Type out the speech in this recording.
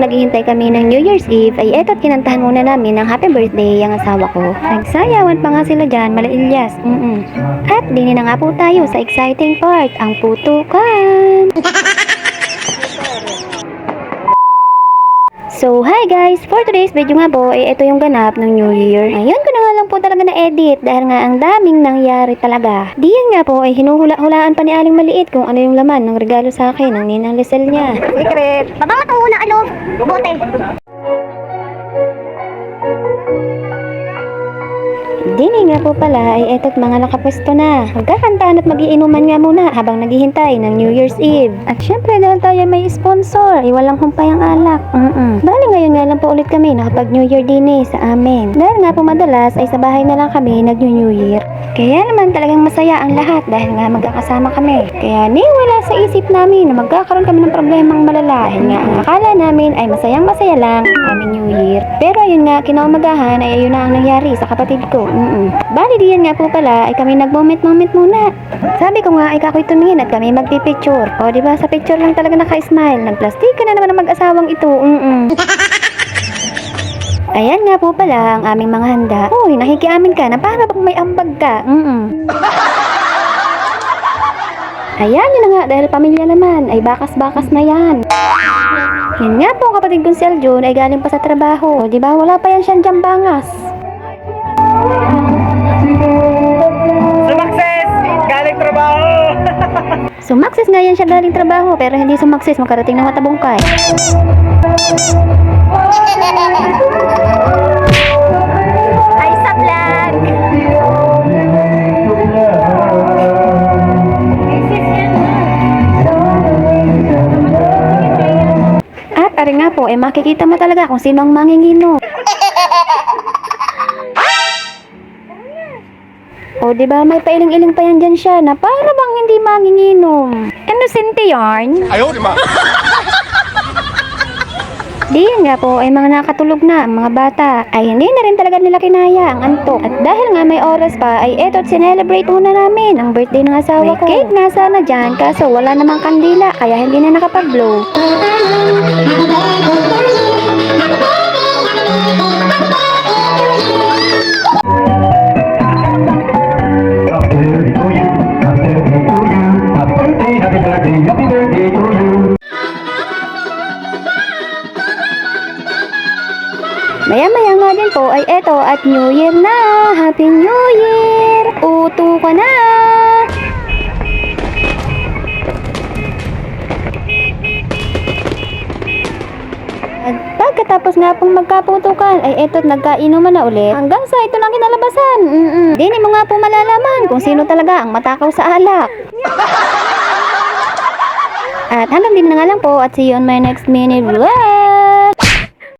naghihintay kami ng New Year's Eve, ay eto't kinantahan muna namin ng happy birthday ang asawa ko. Nagsayawan pa nga sila dyan, mala Ilyas. At dini na nga po tayo sa exciting part, ang putukan. So, hi guys! For today's video nga po, ito yung ganap ng New Year. Ngayon ko na nga lang po talaga na-edit dahil nga ang daming nangyari talaga. Diyan nga po ay hinuhula-hulaan pa ni Aling Maliit kung ano yung laman ng regalo sa akin ng Ninang Lisel niya. Secret! Babangat ang una, bote. Dini nga po pala ay eto't mga nakapwesto na. Magkakantaan at magiinuman nga muna habang naghihintay ng New Year's Eve. At syempre dahil tayo may sponsor, ay walang humpay ang alak. Bali ngayon nga lang po ulit kami nakapag New Year dini sa amin. Dahil nga po madalas ay sa bahay na lang kami nag-New Year. Kaya naman talagang masaya ang lahat dahil nga magkakasama kami. Kaya wala sa isip namin na magkakaroon kami ng problemang malala. Dahil nga ang akala namin ay masayang-masaya lang ang aming New Year. Pero ayun nga, kinaumagahan ay ayun na ang nangyari sa kapatid ko. Bali diyan nga po pala ay kami nag-moment-moment muna. Sabi ko nga ay kakoy tumingin at kami magpipicture. O diba sa picture lang talaga naka-smile. Nagplastika na naman ang mag-asawang ito. Ayan nga po pala ang aming mga handa. Uy, nakikiamin ka na para bang may ambag ka. Ayan yun na nga dahil pamilya naman ay bakas-bakas na yan. Yan nga po kapatid kong si Aljun ay galing pa sa trabaho. O diba wala pa yan siyang jambangas. Sumakses! Galing trabaho! Sumakses nga yan siya galing trabaho pero hindi sumakses makarating ng Matabungkay. Ay, sa vlog! At ari nga po ay makikita mo talaga kung sino ang mangingino. O diba may pailing-iling pa yan dyan siya na para bang hindi manginginom. Inosente yarn. Ayaw, di ma! Diyan nga po ay mga nakatulog na ang mga bata ay hindi na rin talaga nila kinaya ang antok. At dahil nga may oras pa ay eto't sinelebrate muna namin ang birthday ng asawa ko. May cake nga sana dyan kaso wala namang kandila kaya hindi na nakapag-blow. Maya-maya nga din po ay eto at New Year na! Happy New Year! Uto ka na! At pagkatapos nga pong magkaputukan ay eto't nagkainuman na ulit hanggang sa ito na kinalabasan. Dini mo nga po malalaman kung sino talaga ang matakaw sa alak. At hanggang din na nga lang po at see you on my next mini vlog!